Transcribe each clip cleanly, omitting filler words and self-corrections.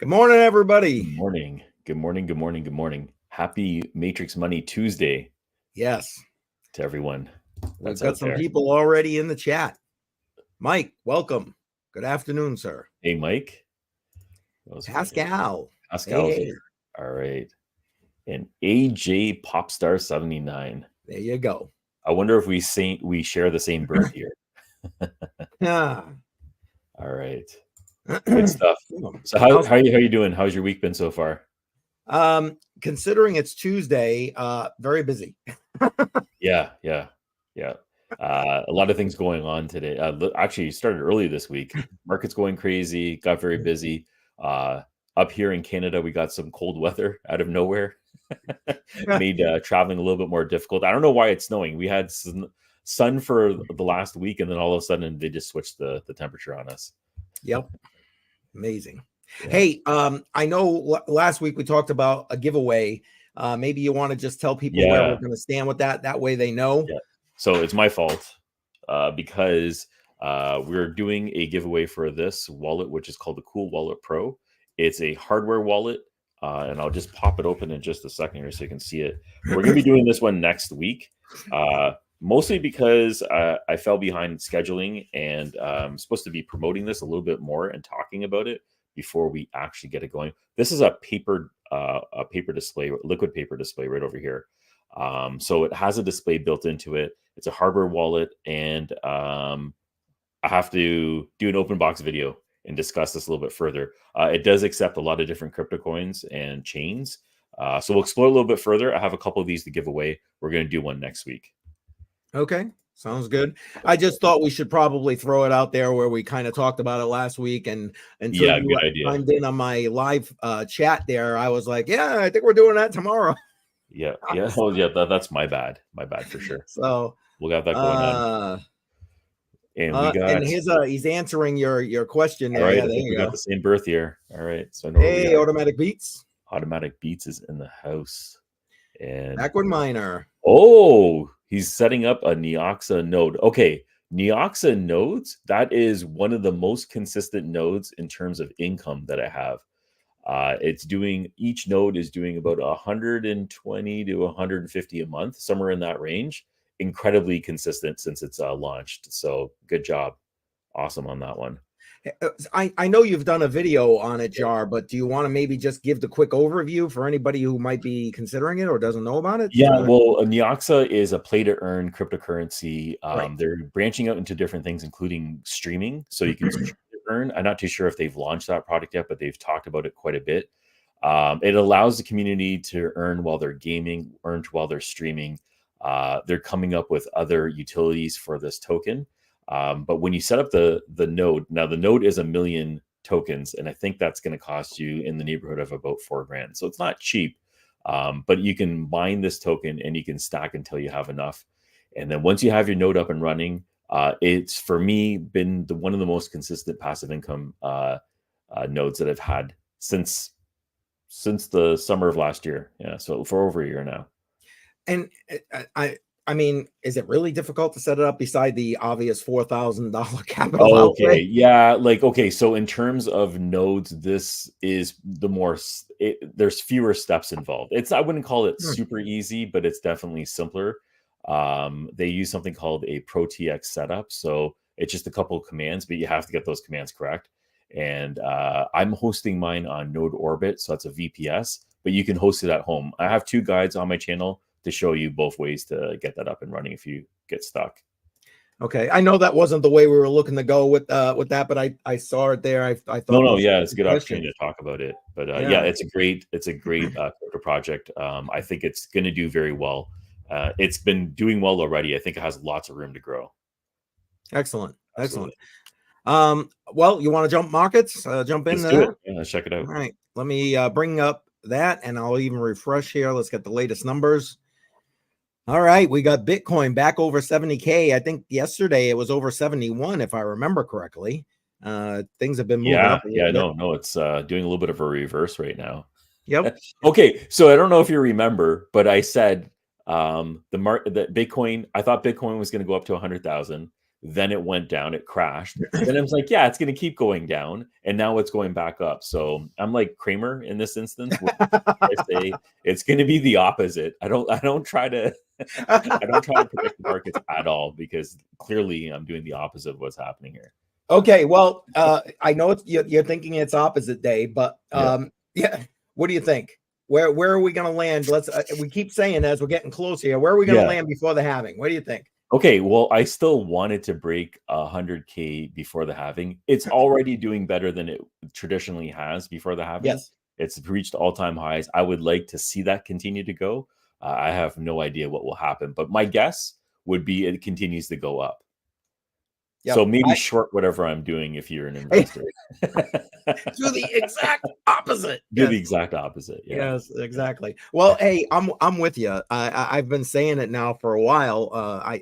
Good morning, everybody. Good morning. Good morning. Good morning. Good morning. Happy Matrix Money Tuesday Yes, to everyone we've that's got out some there. people already in the chat. Mike, welcome. Good afternoon, sir. Hey, Mike. Pascal. Pascal's Hey. here. All right. And AJ Popstar 79. There you go. I wonder if we share the same birth year. Yeah. All right. Good stuff. So how you doing? How's your week been so far? Considering it's Tuesday, very busy. Yeah. A lot of things going on today. Actually, started early this week. Market's going crazy. Got very busy. Up here in Canada, we got some cold weather out of nowhere. Made traveling a little bit more difficult. I don't know why it's snowing. We had sun for the last week, and then all of a sudden they just switched the temperature on us. Yep. Amazing. Yeah. Hey, I know last week we talked about a giveaway. Maybe you want to just tell people where we're going to stand with that. That way they know. Yeah. So it's my fault because we're doing a giveaway for this wallet, which is called the Cool Wallet Pro. It's a hardware wallet, and I'll just pop it open in just a second here so you can see it. We're going to be doing this one next week, mostly because I fell behind scheduling, and I'm supposed to be promoting this a little bit more and talking about it before we actually get it going. This is a paper display, liquid paper display right over here. So it has a display built into it. It's a hardware wallet, and I have to do an open box video and discuss this a little bit further. It does accept a lot of different crypto coins and chains. So we'll explore a little bit further. I have a couple of these to give away. We're going to do one next week. Okay. Sounds good. I just thought we should probably throw it out there where we kind of talked about it last week, and until you chimed in on my live chat there, I was like, yeah, I think we're doing that tomorrow. Yeah. Oh, yeah. That's my bad. My bad for sure. So we'll have that going on. And we got. And he's answering your question there. All right. Yeah, I think we got the same birth year. All right. So hey, Automatic Beats. Automatic Beats is in the house. And Backward Miner. Oh, he's setting up a Neoxa node. Okay, Neoxa nodes, that is one of the most consistent nodes in terms of income that I have. Each node is doing about 120 to 150 a month, somewhere in that range. Incredibly consistent since it's launched. So good job. Awesome on that one. I know you've done a video on it, Jar, but do you want to maybe just give the quick overview for anybody who might be considering it or doesn't know about it? Yeah, well, Neoxa is a play-to-earn cryptocurrency. Right. They're branching out into different things, including streaming. So you can earn. I'm not too sure if they've launched that product yet, but they've talked about it quite a bit. It allows the community to earn while they're gaming, earn while they're streaming. They're coming up with other utilities for this token. But when you set up the node, now the node is 1 million tokens, and I think that's going to cost you in the neighborhood of about $4,000. So it's not cheap, but you can mine this token and you can stack until you have enough. And then once you have your node up and running, it's for me been one of the most consistent passive income nodes that I've had since the summer of last year. Yeah, so for over a year now. And I mean, is it really difficult to set it up beside the obvious $4,000 capital outlay? Yeah, so in terms of nodes, this is there's fewer steps involved. I wouldn't call it super easy, but it's definitely simpler. They use something called a ProTX setup. So it's just a couple of commands, but you have to get those commands correct. And I'm hosting mine on Node Orbit. So that's a VPS, but you can host it at home. I have 2 guides on my channel to show you both ways to get that up and running if you get stuck. Okay, I know that wasn't the way we were looking to go with that, but I saw it there. I thought it's a good opportunity to talk about it. But yeah, it's a great crypto project. I think it's going to do very well. It's been doing well already. I think it has lots of room to grow. Excellent. Well, you want to jump markets? Jump in there. Yeah, let's check it out. All right, let me bring up that, and I'll even refresh here. Let's get the latest numbers. All right, we got Bitcoin back over 70K. I think yesterday it was over 71, if I remember correctly. Things have been moving up a little bit. No, it's doing a little bit of a reverse right now. Yep. Okay, so I don't know if you remember, but I said that Bitcoin, I thought Bitcoin was going to go up to 100,000. then it went down, it crashed. Then I was like, yeah, it's going to keep going down, and now it's going back up. So I'm like Kramer in this instance. I say it's going to be the opposite. I don't try to predict the markets at all, because clearly I'm doing the opposite of what's happening here. Okay, well, I know you're thinking it's opposite day, but yeah. What do you think? Where are we going to land? Let's. We keep saying as we're getting close here, where are we going to land before the halving? What do you think? Okay, well, I still wanted to break 100K before the halving. It's already doing better than it traditionally has before the halving. Yes, it's reached all-time highs. I would like to see that continue to go. I have no idea what will happen, but my guess would be it continues to go up. Yep. So maybe short whatever I'm doing if you're an investor. Do the exact opposite. Do the exact opposite. Yeah. Yes, exactly. Well, hey, I'm with you. I've been saying it now for a while.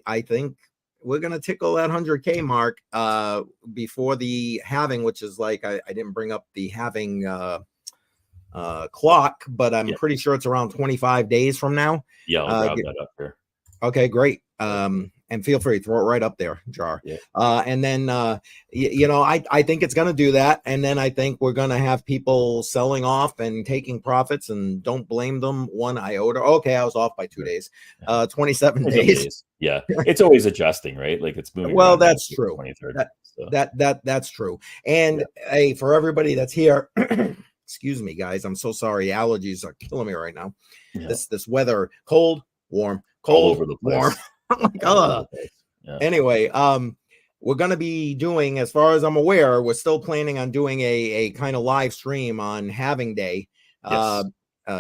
I think we're gonna tickle that 100K mark before the halving, which is like I didn't bring up the halving clock, but I'm pretty sure it's around 25 days from now. Yeah, I'll grab that up here. Okay, great. And feel free to throw it right up there, Jar. Yeah. And then, I think it's going to do that. And then I think we're going to have people selling off and taking profits, and don't blame them one iota. Okay, I was off by 2 days, 27 days. Yeah. It's always adjusting, right? Like it's moving. Well, that's true. That's true. And hey, for everybody that's here, excuse me, guys, I'm so sorry. Allergies are killing me right now. Yeah. This weather, cold, warm, cold, all over the place. Warm. Anyway, we're going to be doing, as far as I'm aware, we're still planning on doing a kind of live stream on halving day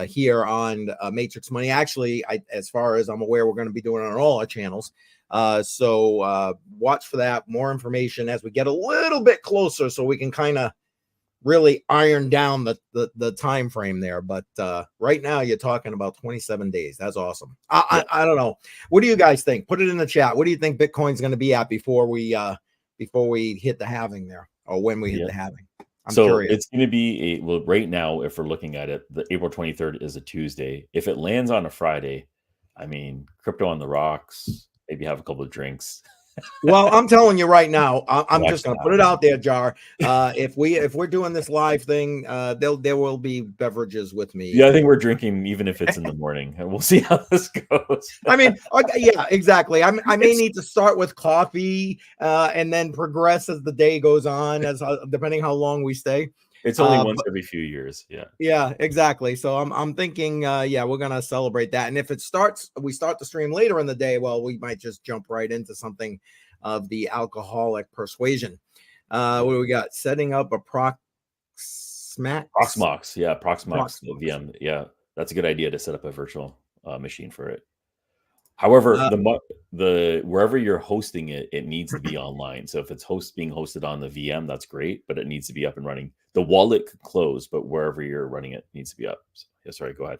here on Matrix Money. Actually, as far as I'm aware, we're going to be doing it on all our channels. So watch for that. More information as we get a little bit closer, so we can kind of really iron down the time frame there. But right now you're talking about 27 days. That's awesome. I don't know, what do you guys think? Put it in the chat. What do you think Bitcoin's going to be at before we hit the halving there, or when we hit the halving? I'm curious. It's going to be right now, if we're looking at it, the April 23rd is a Tuesday. If it lands on a Friday, I mean, crypto on the rocks, maybe have a couple of drinks. Well, I'm telling you right now, I'm just going to put it out there, Jar. If we're doing this live thing, there will be beverages with me. Yeah, I think we're drinking even if it's in the morning, and we'll see how this goes. I mean, yeah, exactly. I may need to start with coffee and then progress as the day goes on, as depending how long we stay. It's only once every few years. Yeah, exactly. So I'm thinking, we're gonna celebrate that. And if we start the stream later in the day, well, we might just jump right into something of the alcoholic persuasion. What do we got? Setting up a Proxmox. Yeah, Proxmox VM. Yeah, that's a good idea to set up a virtual machine for it. However, the wherever you're hosting it, it needs to be online. So if it's being hosted on the VM, that's great, but it needs to be up and running. The wallet could close, but wherever you're running it needs to be up. So, yeah, sorry, go ahead.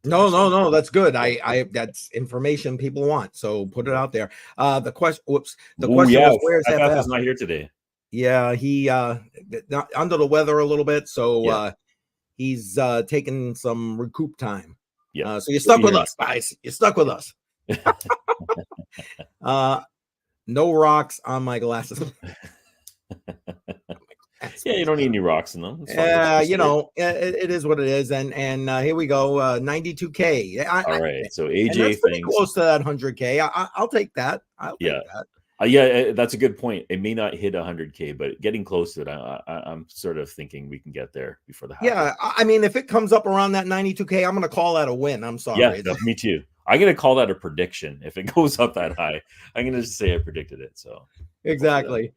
No, that's good. I that's information people want, so put it out there. The question was, where's FF? Is not here today. Yeah, he under the weather a little bit, so he's taking some recoup time. Yeah, so you're stuck with us, guys. You're stuck with us. No rocks on my glasses. Yeah, you don't need any rocks in them. It is what it is. And here we go, 92K. All right, so AJ thinks close to that 100K. I'll take that. I'll take that. That's a good point. It may not hit 100K, but getting close to it, I'm sort of thinking we can get there before the halving. Yeah, I mean, if it comes up around that 92K, I'm going to call that a win. I'm sorry. Yeah, me too. I'm going to call that a prediction. If it goes up that high, I'm going to just say I predicted it. So exactly.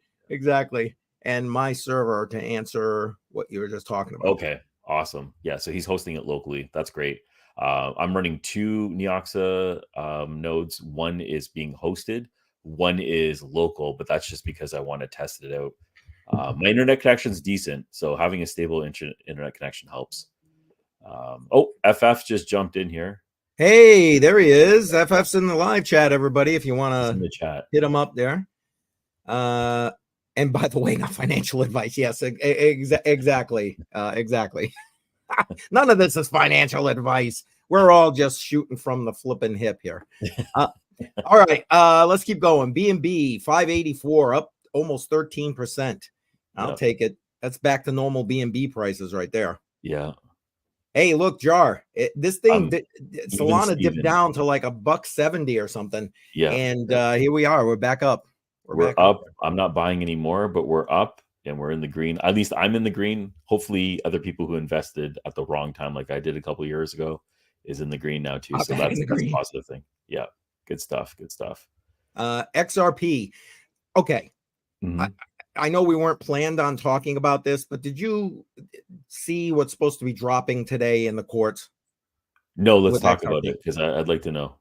And my server to answer what you were just talking about. Okay, awesome. Yeah, so he's hosting it locally. That's great. I'm running 2 Neoxa nodes. One is being hosted. One is local, but that's just because I want to test it out. My internet connection is decent, so having a stable internet connection helps. FF just jumped in here. Hey, there he is. FF's in the live chat, everybody, if you want to hit him up there. And by the way, not financial advice. Yes, exactly. Exactly. None of this is financial advice. We're all just shooting from the flipping hip here. All right, let's keep going. B&B 584 up almost 13%. I'll take it. That's back to normal B&B prices right there. Yeah. Hey, look, Jar. This thing, Solana dipped Steven. down to like $1.70 or something. Yeah. And here we are. We're back up. We're back up. I'm not buying anymore, but we're up and we're in the green. At least I'm in the green. Hopefully, other people who invested at the wrong time, like I did a couple of years ago, is in the green now too. So that's a positive thing. Yeah. Good stuff. Good stuff. XRP. Okay. Mm-hmm. I know we weren't planned on talking about this, but did you see what's supposed to be dropping today in the courts? No, let's talk about it because I'd like to know.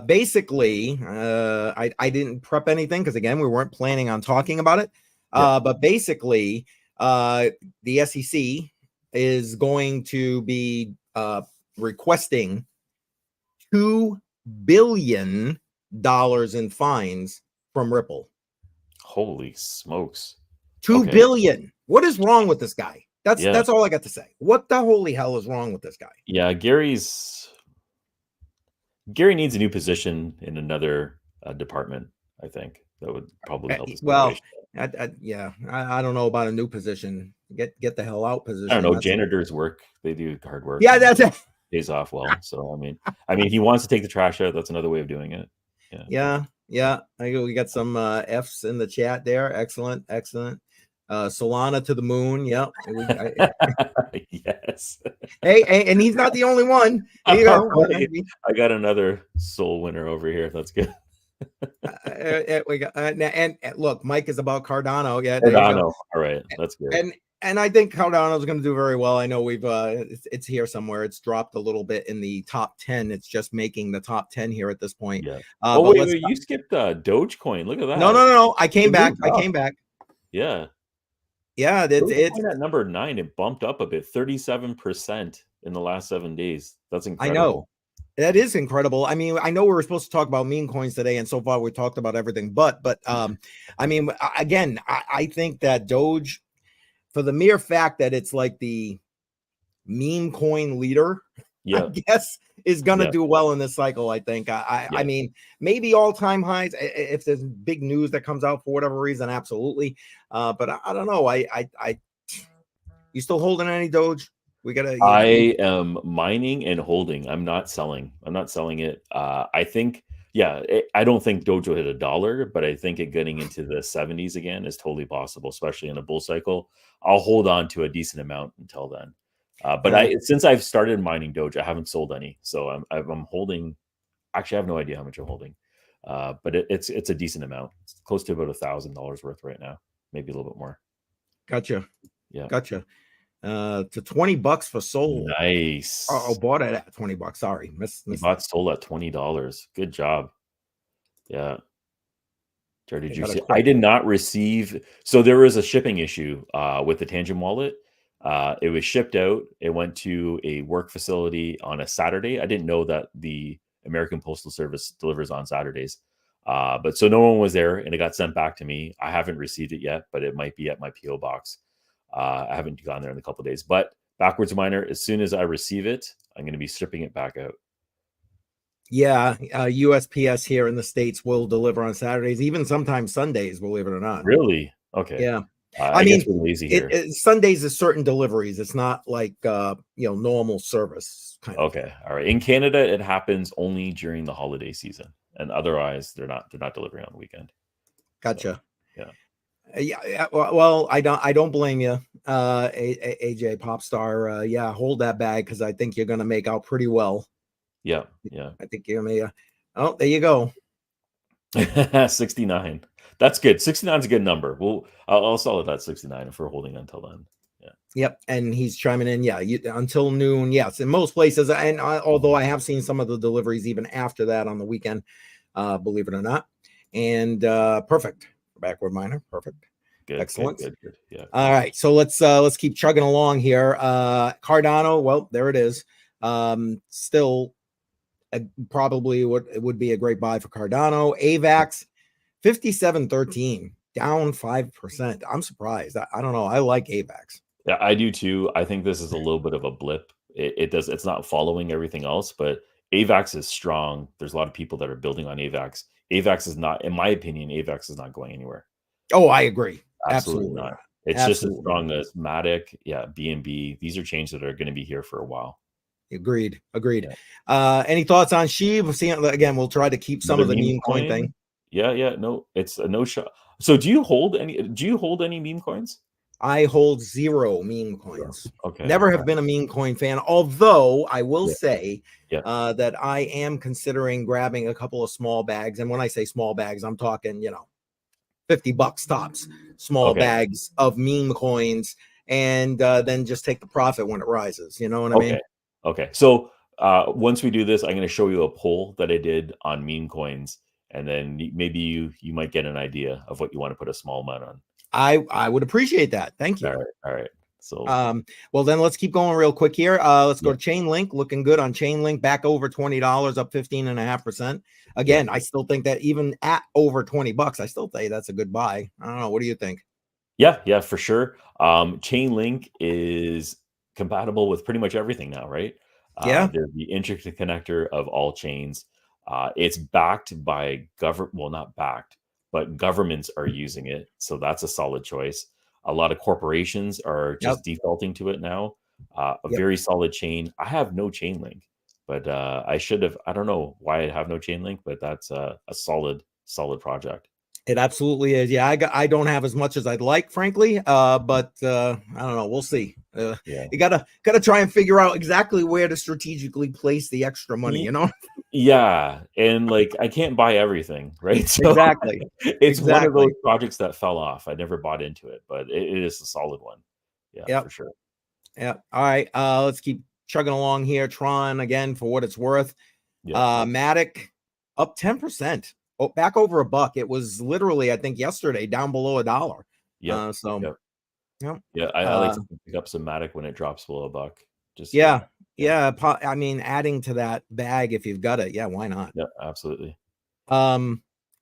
Basically, I didn't prep anything because, again, we weren't planning on talking about it. But basically, the SEC is going to be requesting $2 billion in fines from Ripple. Holy smokes. $2 billion. What is wrong with this guy? That's all I got to say. What the holy hell is wrong with this guy? Yeah, Gary needs a new position in another department. I think that would probably help. Well, I don't know about a new position. Get the hell out position. I don't know. Janitors work. They do hard work. Yeah, that's it. Pays off well. So I mean, he wants to take the trash out. That's another way of doing it. Yeah. We got some F's in the chat there. Excellent. Solana to the moon. Yep. Yes. Hey, and he's not the only one. There you go. I got another soul winner over here. That's good. We got and look, Mike is about Cardano. Yeah, Cardano. All right, that's good. And I think Cardano is going to do very well. I know we've it's here somewhere. It's dropped a little bit in the top 10. It's just making the top 10 here at this point. Yeah. Wait, you skipped Dogecoin. Look at that. No. I came back. Yeah. Yeah, it's at number 9. It bumped up a bit, 37% in the last 7 days. That's incredible. I know. That is incredible. I mean, I know we were supposed to talk about meme coins today, and so far we talked about everything. But I mean, again, I think that Doge, for the mere fact that it's like the meme coin leader, I guess, is going to do well in this cycle. I think. I mean, maybe all-time highs if there's big news that comes out for whatever reason. Absolutely. But I don't know. You still holding any Doge? I am mining and holding. I'm not selling. It. I think. I don't think Doge will hit $1, but I think it getting into the 70s again is totally possible, especially in a bull cycle. I'll hold on to a decent amount until then. But since I've started mining Doge, I haven't sold any. So I'm holding. Actually, I have no idea how much I'm holding. But it's a decent amount. It's close to about $1,000 worth right now, maybe a little bit more. Gotcha. Yeah. Gotcha. To $20 for Sol. Nice. Oh, bought it at $20. Sorry, bought Sol at $20. Good job. Yeah. Jared, did you see? I did not receive. So there was a shipping issue with the Tangent wallet. It was shipped out. It went to a work facility on a Saturday. I didn't know that the American Postal Service delivers on Saturdays. But so no one was there, and it got sent back to me. I haven't received it yet, but it might be at my PO box. I haven't gone there in a couple of days, but backwards miner, as soon as I receive it, I'm going to be shipping it back out. Yeah. USPS here in the States will deliver on Saturdays, even sometimes Sundays, believe it or not. Really? Okay. Yeah. I mean, we're lazy here. Sundays is certain deliveries. It's not like, normal service kind of. Okay. All right. In Canada, it happens only during the holiday season, and otherwise they're not delivering on the weekend. Gotcha. So, yeah. Yeah, well, I don't blame you, AJ Popstar. Hold that bag because I think you're going to make out pretty well. Yeah. I think you're going to. Oh, there you go. 69. That's good. 69 is a good number. I'll sell it at 69 if we're holding until then. Yeah. Yep. And he's chiming in. Yeah. Until noon. Yes. In most places, and although I have seen some of the deliveries even after that on the weekend, believe it or not. And perfect. Backward miner. Perfect. Good. Excellent. Good. Yeah. All right. So let's keep chugging along here. Cardano. Well, there it is. Still probably would be a great buy for Cardano. AVAX 57.13 down 5%. I'm surprised. I don't know. I like AVAX. Yeah, I do too. I think this is a little bit of a blip. It's not following everything else, but AVAX is strong. There's a lot of people that are building on AVAX. AVAX is not, in my opinion, AVAX is not going anywhere. Oh, I agree. Absolutely Absolutely not. not. It's just as Absolutely strong not. as Matic. Yeah, BNB. These are chains that are going to be here for a while. Agreed. Agreed. Yeah. Any thoughts on Sheeb? Seeing again, we'll try to keep some Another of the meme meme coin thing. Yeah. No, it's a no shot. So do you hold any meme coins? I hold 0 meme coins. Okay. Never have been a meme coin fan, although I will Yeah. say Yeah. that I am considering grabbing a couple of small bags. And when I say small bags, I'm talking, $50 tops, small Okay. bags of meme coins, and then just take the profit when it rises. You know what I mean? Okay. So once we do this, I'm going to show you a poll that I did on meme coins, and then maybe you might get an idea of what you want to put a small amount on. I would appreciate that. Thank you. All right. So well, then let's keep going real quick here. Let's go to Chainlink. Looking good on Chainlink, back over $20, up 15.5%. Again, I still think that even at over $20, I still think that's a good buy. I don't know. What do you think? Yeah, for sure. Chainlink is compatible with pretty much everything now, right? Yeah. They're the intricate connector of all chains. It's backed by well, not backed, but governments are using it. So that's a solid choice. A lot of corporations are just defaulting to it now. A very solid chain. I have no Chainlink, but I should have. I don't know why I have no Chainlink, but that's a solid project. It absolutely is. Yeah, I don't have as much as I'd like, frankly. But I don't know. We'll see. You gotta try and figure out exactly where to strategically place the extra money. Yeah, and like I can't buy everything, right? So exactly. It's one of those projects that fell off. I never bought into it, but it is a solid one. Yeah, for sure. Yeah. All right. Let's keep chugging along here. Tron again for what it's worth. Matic up 10%. Oh, back over $1. It was literally, I think, yesterday down below $1. Yeah. I like to pick up some Matic when it drops below $1. Just I mean, adding to that bag if you've got it. Yeah, why not? Yeah, absolutely.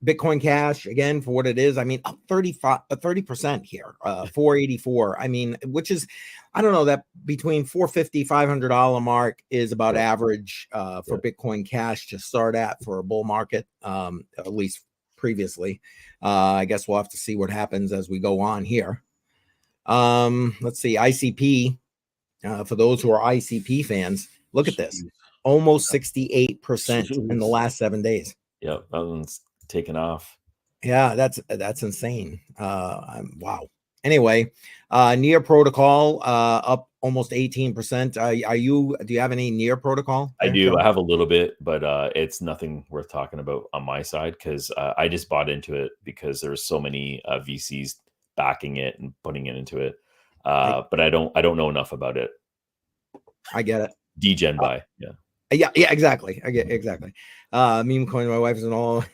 Bitcoin Cash again for what it is. I mean, up 30% here, 484. I mean, which is, I don't know, that between $450, $500 mark is about average for Bitcoin Cash to start at for a bull market, at least previously. I guess we'll have to see what happens as we go on here. Let's see, ICP. For those who are ICP fans, look at this, almost 68% in the last 7 days. Yeah, that one's taken off. Yeah, that's insane. Wow. Anyway, Near Protocol up almost 18%. Do you have any Near Protocol? I do. I have a little bit, but it's nothing worth talking about on my side because I just bought into it because there's so many VCs backing it and putting it into it. But I don't know enough about it. I get it. Degen buy. Yeah, exactly. I get exactly. Meme coin, my wife is an all.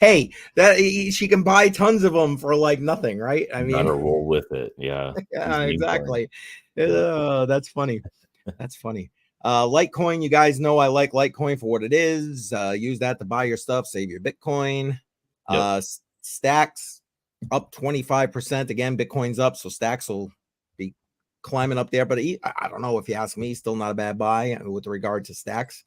Hey, that she can buy tons of them for like nothing, right? I mean, gotta roll with it. Yeah. Exactly. That's funny. That's funny. Litecoin, you guys know I like Litecoin for what it is. Use that to buy your stuff, save your Bitcoin. Stacks up 25%. Again, Bitcoin's up, so Stacks will be climbing up there. But I don't know, if you ask me, still not a bad buy with regard to Stacks.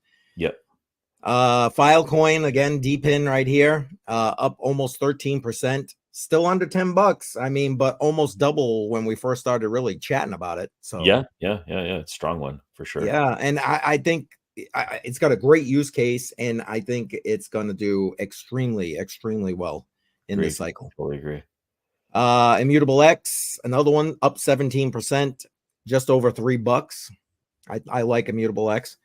Filecoin, again, deep in right here, up almost 13%, still under $10. I mean, but almost double when we first started really chatting about it. So yeah, it's a strong one for sure. Yeah, and I think it's got a great use case, and I think it's going to do extremely well in this cycle. Totally agree. Immutable X, another one, up 17%, just over $3. I like Immutable X.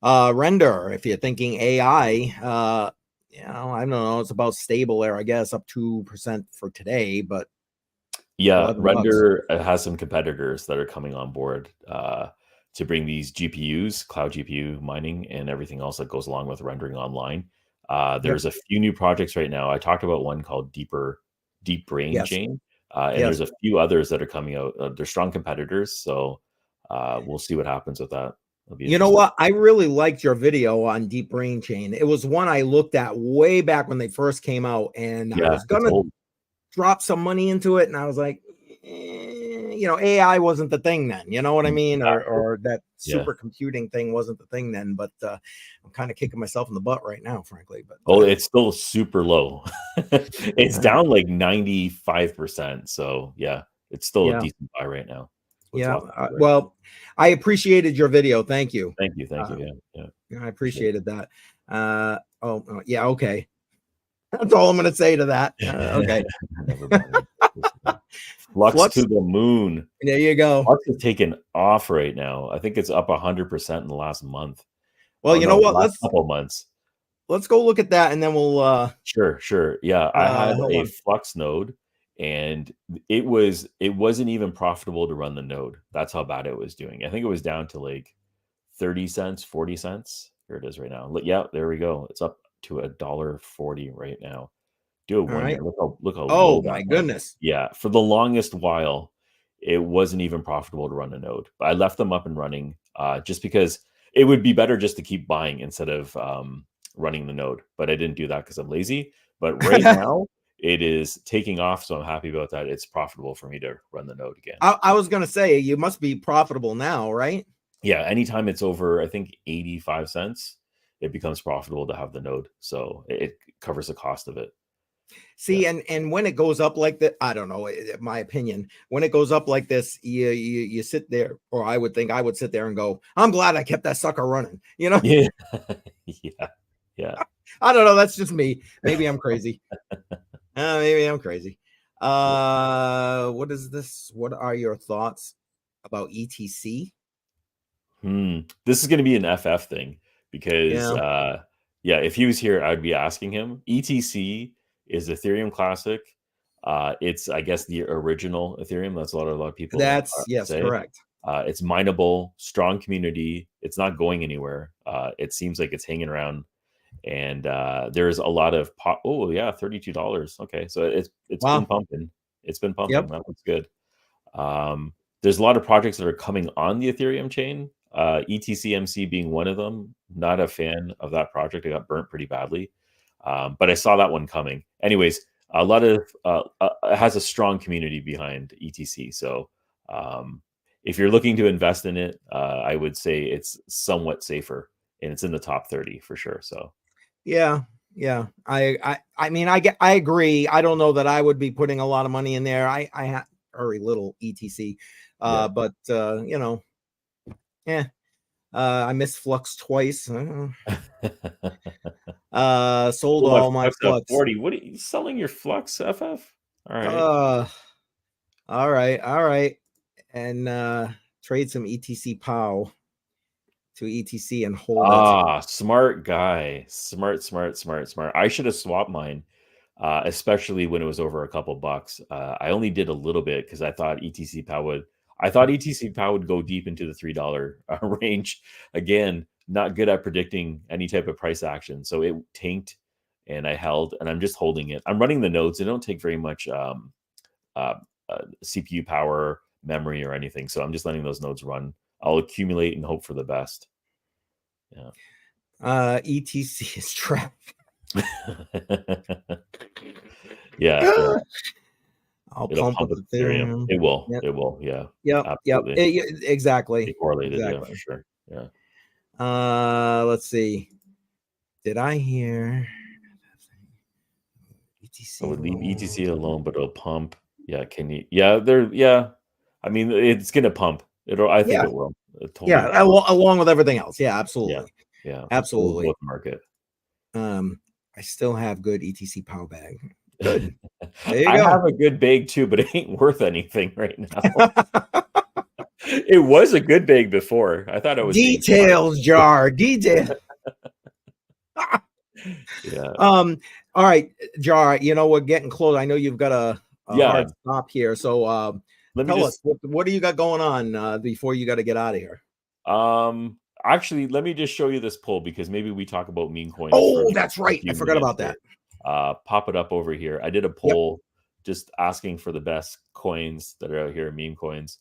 Render, if you're thinking AI, I don't know, it's about stable there, I guess, up 2% for today, but Render has some competitors that are coming on board to bring these GPUs, cloud GPU mining, and everything else that goes along with rendering online. There's a few new projects right now. I talked about one called Deep Brain Chain, and there's a few others that are coming out. They're strong competitors, so we'll see what happens with that. You know what? I really liked your video on Deep Brain Chain. It was one I looked at way back when they first came out, and I was gonna drop some money into it, and I was like, AI wasn't the thing then, you know what I mean? Exactly. Or that Yeah. supercomputing thing wasn't the thing then, but I'm kind of kicking myself in the butt right now, frankly. But Oh, it's still super low. It's yeah, down like 95%. So yeah, it's still a yeah, decent buy right now. With yeah. lots of right now. Well, I appreciated your video. Thank you. Thank you. Thank Uh, you. Yeah. I Appreciate appreciated that. Yeah, okay. That's all I'm going to say to that. Okay. it. Never mind. Flux to Flux. the moon. There you go. Flux is taken off right now. I think it's up 100% in the last month. Well, Oh you know no, what? last couple months. Let's go look at that, and then we'll. Sure. Yeah, I had Hold a on. Flux node, and it wasn't even profitable to run the node. That's how bad it was doing. I think it was down to like 30 cents, 40 cents. Here it is right now. Yeah, there we go. It's up to $1.40 right now. Do a All wonder. right. Look how Oh low that my went. goodness. Yeah, for the longest while, it wasn't even profitable to run a node. But I left them up and running just because it would be better just to keep buying instead of running the node. But I didn't do that because I'm lazy. But right now, it is taking off, so I'm happy about that. It's profitable for me to run the node again. I was going to say you must be profitable now, right? Yeah, anytime it's over, I think 85 cents, it becomes profitable to have the node. So it covers the cost of it. See, and when it goes up like that, I don't know, my opinion, when it goes up like this, you sit there, or I would think I would sit there and go, I'm glad I kept that sucker running, you know? Yeah. Yeah. I don't know. That's just me. Maybe I'm crazy. Maybe I'm crazy. What is this? What are your thoughts about ETC? This is going to be an FF thing because, Yeah. if he was here, I'd be asking him. ETC is Ethereum Classic. It's, I guess, the original Ethereum. That's what a lot of people That's yes, say. correct. It's mineable, strong community. It's not going anywhere. It seems like it's hanging around, and there's a lot of Oh yeah, $32. Okay, so it's Wow. been pumping. It's been pumping. Yep. That looks good. There's a lot of projects that are coming on the Ethereum chain. ETCMC being one of them. Not a fan of that project. It got burnt pretty badly, but I saw that one coming. Anyways, a lot of it has a strong community behind ETC. So if you're looking to invest in it, I would say it's somewhat safer, and it's in the top 30 for sure. So yeah. I mean, I agree. I don't know that I would be putting a lot of money in there. I have very little ETC, but I missed Flux twice. Sold all my Flux. 40. What are you selling your Flux, FF? All right. All right. And trade some ETC POW to ETC and hold it. Smart guy. Smart. I should have swapped mine, especially when it was over a couple bucks. I only did a little bit because I thought ETC POW would go deep into the $3 range. Again, not good at predicting any type of price action. So it tanked, and I held, and I'm just holding it. I'm running the nodes. They don't take very much CPU power, memory, or anything. So I'm just letting those nodes run. I'll accumulate and hope for the best. Yeah. ETC is trapped. Yeah. It'll pump with Ethereum. It will. Yep. It will. Yeah. Yep. Exactly. Correlated. Exactly. Yeah, for sure. Yeah. Let's see. Did I hear ETC? I would leave ETC alone, but it'll pump. Yeah. Can you? Yeah. Yeah. I mean, it's gonna pump. I think it will. Totally along with everything else. Yeah. Absolutely. Yeah. Absolutely. Market. I still have good ETC POW bag. Good. I have a good bag too, but it ain't worth anything right now. It was a good bag before. I thought it was details, Jar. Detail. Yeah. All right, Jar. We're getting close. I know you've got a hard stop here. So tell us what do you got going on before you got to get out of here. Actually, let me just show you this poll because maybe we talk about meme coins. Oh, that's right. I forgot about that. Pop it up over here. I did a poll just asking for the best coins that are out here, meme coins.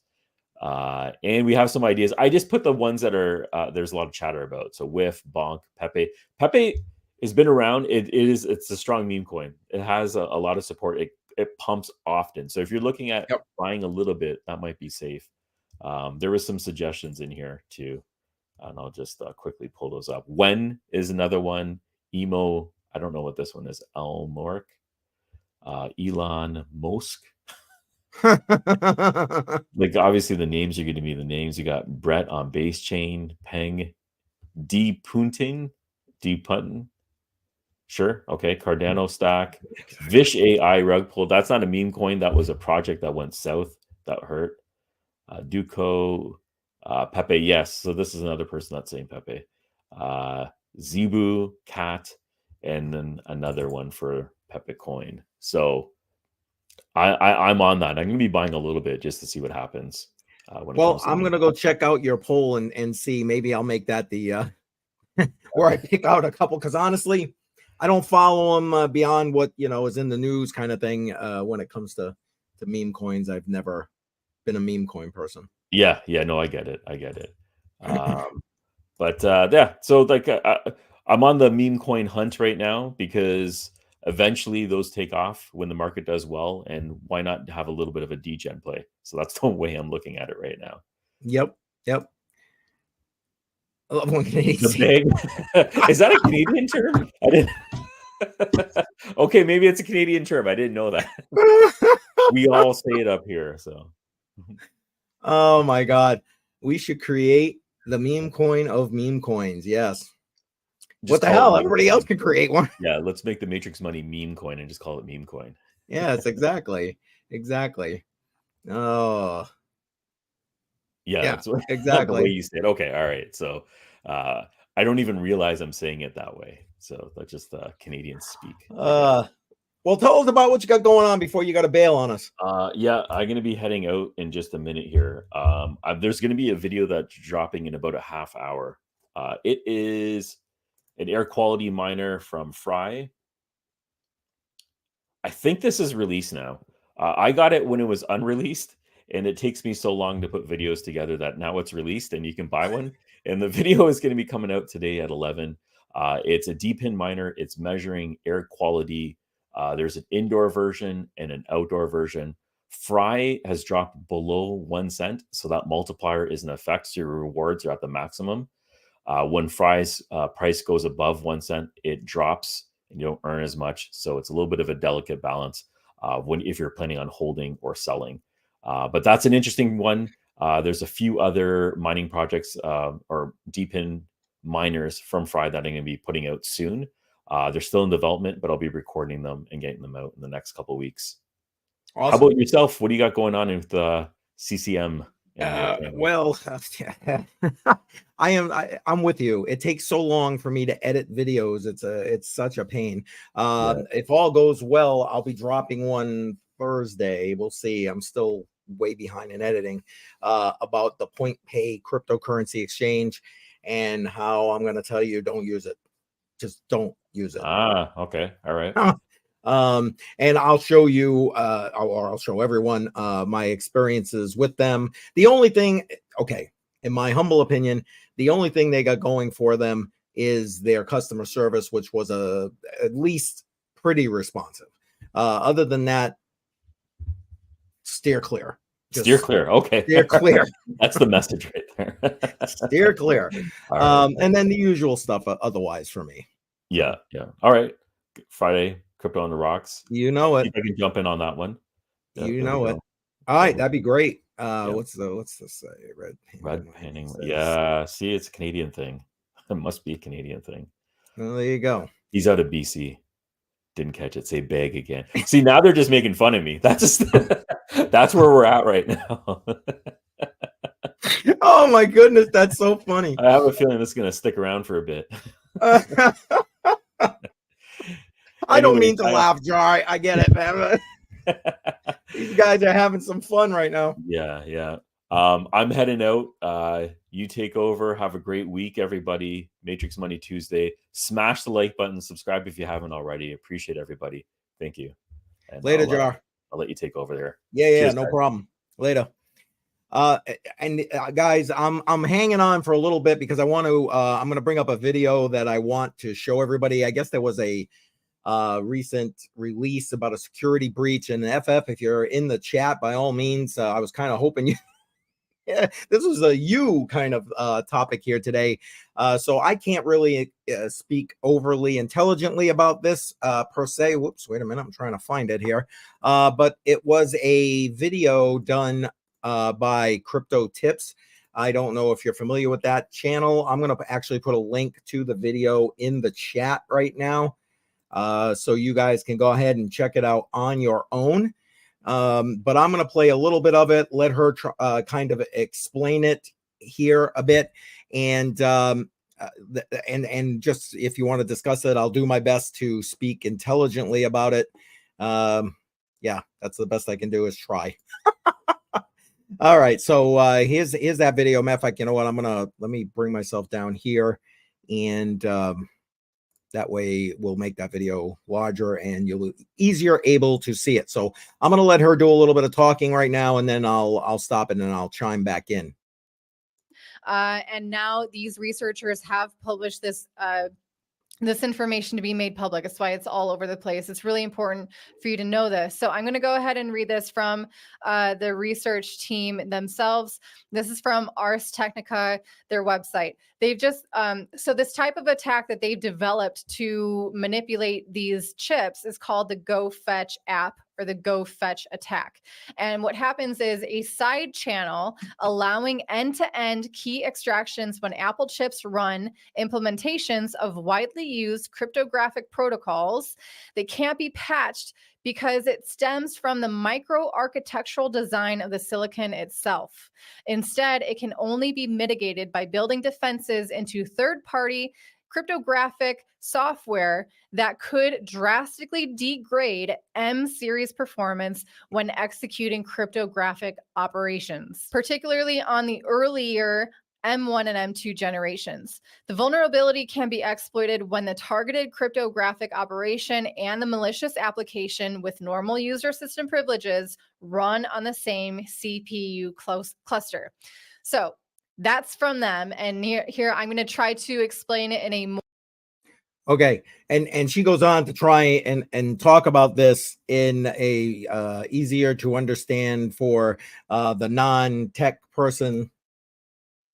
And we have some ideas. I just put the ones that are there's a lot of chatter about. So Whiff, Bonk, Pepe. Pepe has been around. It's a strong meme coin. It has a lot of support. It it pumps often. So if you're looking at buying a little bit, that might be safe. There was some suggestions in here too, and I'll just quickly pull those up. When is another one. Emo, I don't know what this one is. Elmork, Elon Musk. Like obviously the names are going to be the names. You got Brett on base chain, Peng, D Punting, sure, okay, Cardano stack, Vish AI rug pull. That's not a meme coin. That was a project that went south that hurt. Duco, Pepe, yes. So this is another person that's saying Pepe. Zebu, Cat, and then another one for Pepe coin. So I'm on that. I'm going to be buying a little bit just to see what happens. Well, I'm going to go check out your poll and see. Maybe I'll make that the where I pick out a couple, because honestly, I don't follow them beyond what is in the news kind of thing. When it comes to meme coins, I've never been a meme coin person. Yeah, no, I get it. But yeah, so like I'm on the meme coin hunt right now because eventually those take off when the market does well, and why not have a little bit of a degen play? So that's the way I'm looking at it right now. Yep. I love when Canadians is that a Canadian term? I didn't. Okay, maybe it's a Canadian term. I didn't know that. We all say it up here. So. Oh my God, we should create the meme coin of meme coins. Yes. Just what the hell? Everybody else can create one. Yeah, let's make the Matrix Money meme coin and just call it meme coin. Yes, exactly. Oh. Yeah, exactly. The way you said. Okay, all right. So I don't even realize I'm saying it that way. So that's just Canadian speak. Well, tell us about what you got going on before you got to bail on us. Yeah, I'm going to be heading out in just a minute here. There's going to be a video that's dropping in about a half hour. It is an air quality miner from Fry. I think this is released now. I got it when it was unreleased, and it takes me so long to put videos together that now it's released and you can buy one. And the video is going to be coming out today at 11. It's a D-pin miner. It's measuring air quality. There's an indoor version and an outdoor version. Fry has dropped below 1 cent, so that multiplier is in effect. So your rewards are at the maximum. When Fry's price goes above 1 cent, it drops and you don't earn as much. So it's a little bit of a delicate balance if you're planning on holding or selling. But that's an interesting one. There's a few other mining projects or D-pin miners from Fry that I'm going to be putting out soon. They're still in development, but I'll be recording them and getting them out in the next couple of weeks. Awesome. How about yourself? What do you got going on with CCM? Well, I'm with you. It takes so long for me to edit videos. It's such a pain. If all goes well, I'll be dropping one Thursday. We'll see. I'm still way behind in editing about the Point Pay cryptocurrency exchange and how I'm going to tell you don't use it. Just don't use it. Okay. All right. And I'll show you, or I'll show everyone my experiences with them. The only thing, in my humble opinion, the only thing they got going for them is their customer service, which was at least pretty responsive. Other than that, steer clear. Steer clear. Okay. Steer clear. That's the message right there. Steer clear. Right. And then the usual stuff otherwise for me. Yeah. All right. Friday, Crypto on the Rocks. You know it. I can jump in on that one. You know it. All right. That'd be great. What's this say? Red panning. Yeah. See, it's a Canadian thing. It must be a Canadian thing. Well, there you go. He's out of BC. Didn't catch it. Say bag again. See, now they're just making fun of me. That's where we're at right now. Oh my goodness, that's so funny. I have a feeling this is going to stick around for a bit. I don't mean to laugh, Jar. I get it, man. These guys are having some fun right now. Yeah. I'm heading out. You take over. Have a great week, everybody. Matrix Money Tuesday. Smash the like button. Subscribe if you haven't already. Appreciate everybody. Thank you. And later, Jar. I'll let you take over there. Yeah, cheers, no problem. Later. Guys, I'm hanging on for a little bit because I want to. I'm going to bring up a video that I want to show everybody. I guess there was a recent release about a security breach. And FF, if you're in the chat, by all means, I was kind of hoping you. Yeah, this was a you kind of topic here today. So I can't really speak overly intelligently about this per se. Whoops, wait a minute. I'm trying to find it here. But it was a video done by Crypto Tips. I don't know if you're familiar with that channel. I'm going to actually put a link to the video in the chat right now. So you guys can go ahead and check it out on your own. But I'm going to play a little bit of it, let her kind of explain it here a bit. And just if you want to discuss it, I'll do my best to speak intelligently about it. Yeah, that's the best I can do is try. All right. So here's that video. Matter of fact, you know what? Let me bring myself down here, and that way we'll make that video larger and you'll easier able to see it. So I'm going to let her do a little bit of talking right now, and then I'll stop it and I'll chime back in. And now these researchers have published this information to be made public. That's why it's all over the place. It's really important for you to know this. So I'm going to go ahead and read this from the research team themselves. This is from Ars Technica, their website. They've just, so this type of attack that they've developed to manipulate these chips is called the Go Fetch app, or the Go Fetch attack. And what happens is a side channel allowing end-to-end key extractions when Apple chips run implementations of widely used cryptographic protocols that can't be patched because it stems from the micro-architectural design of the silicon itself. Instead, it can only be mitigated by building defenses into third-party cryptographic software that could drastically degrade M-series performance when executing cryptographic operations, particularly on the earlier M1 and M2 generations. The vulnerability can be exploited when the targeted cryptographic operation and the malicious application with normal user system privileges run on the same CPU cluster. So that's from them. And here I'm going to try to explain it in a more. Okay. And she goes on to try and talk about this in a easier to understand for the non-tech person,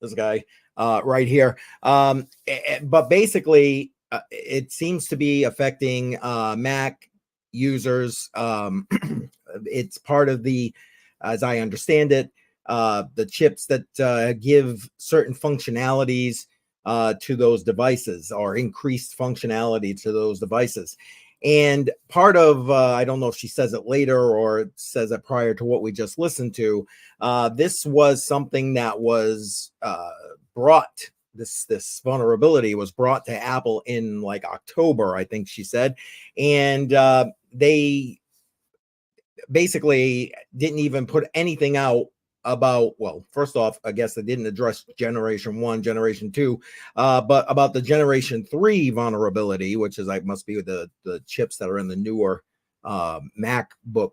this guy right here. But basically, it seems to be affecting Mac users. It's part of the, as I understand it, the chips that give certain functionalities to those devices, or increased functionality to those devices. And part of, I don't know if she says it later or says it prior to what we just listened to, this was something that was brought, this vulnerability was brought to Apple in like October, I think she said. And they basically didn't even put anything out about, well, first off, I guess they didn't address generation 1, generation 2, but about the generation 3 vulnerability, which is like must be the chips that are in the newer MacBook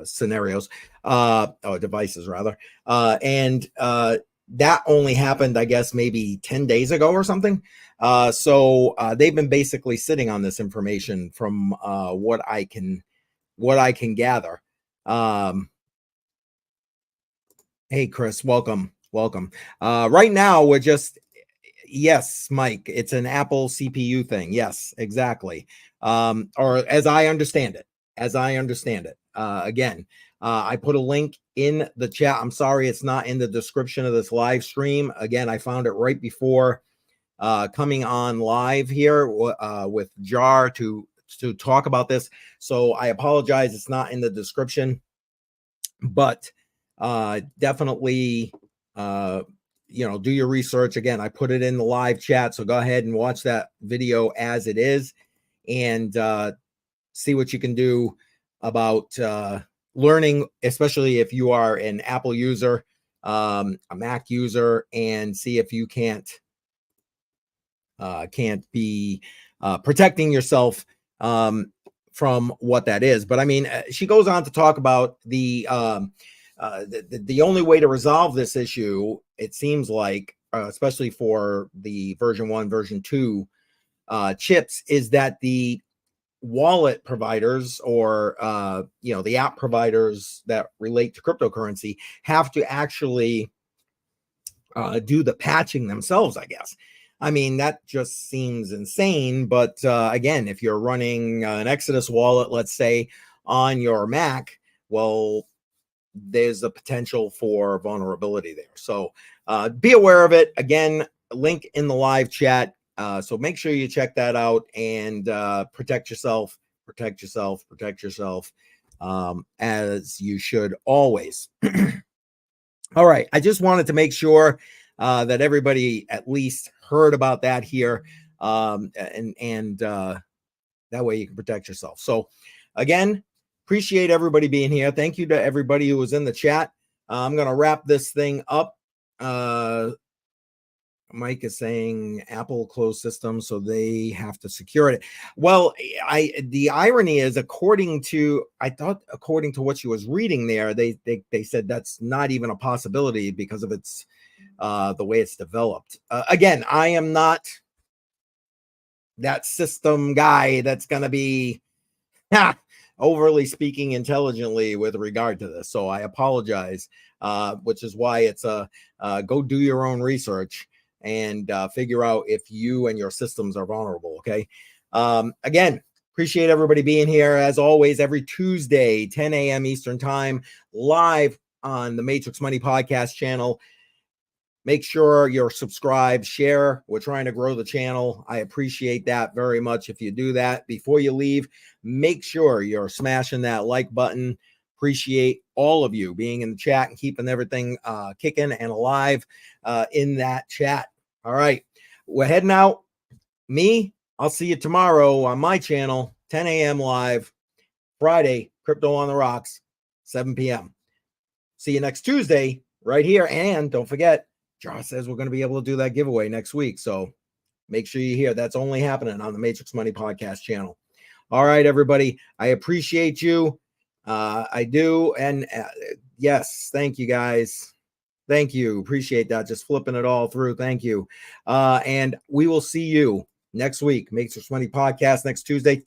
scenarios, or devices rather, and that only happened, I guess, maybe 10 days ago or something. So they've been basically sitting on this information from what I can gather. Hey, Chris, welcome. Right now, we're just, yes, Mike, it's an Apple CPU thing. Yes, exactly. Or as I understand it. Again, I put a link in the chat. I'm sorry it's not in the description of this live stream. Again, I found it right before coming on live here with Jar to talk about this. So I apologize, it's not in the description, but definitely do your research. Again, I put it in the live chat, so go ahead and watch that video as it is, and see what you can do about learning, especially if you are an Apple user, a Mac user, and see if you can't be protecting yourself from what that is. But I mean, she goes on to talk about the only way to resolve this issue, it seems like, especially for the version 1, version 2 chips, is that the wallet providers or the app providers that relate to cryptocurrency have to actually do the patching themselves, I guess. I mean, that just seems insane. But again, if you're running an Exodus wallet, let's say, on your Mac, well, there's a potential for vulnerability there. So be aware of it. Again, link in the live chat. So make sure you check that out and protect yourself, as you should always. All right. I just wanted to make sure that everybody at least heard about that here. And that way you can protect yourself. So again, appreciate everybody being here. Thank you to everybody who was in the chat. I'm going to wrap this thing up. Mike is saying Apple closed system, so they have to secure it. Well, the irony is, according to what she was reading there, they said that's not even a possibility because of its the way it's developed. Again, I am not that system guy that's going to be overly speaking intelligently with regard to this. So I apologize, which is why it's go do your own research and figure out if you and your systems are vulnerable. Okay. Again, appreciate everybody being here. As always, every Tuesday, 10 a.m. Eastern time, live on the Matrix Money Podcast channel. Make sure you're subscribed, share. We're trying to grow the channel. I appreciate that very much if you do that. Before you leave, make sure you're smashing that like button. Appreciate all of you being in the chat and keeping everything kicking and alive in that chat. All right. We're heading out. I'll see you tomorrow on my channel, 10 a.m. live. Friday, Crypto on the Rocks, 7 p.m. See you next Tuesday right here. And don't forget, Josh says we're going to be able to do that giveaway next week. So make sure you hear that's only happening on the Matrix Money Podcast channel. All right, everybody. I appreciate you. I do. And yes, thank you guys. Thank you. Appreciate that. Just flipping it all through. Thank you. And we will see you next week. Matrix Money Podcast next Tuesday.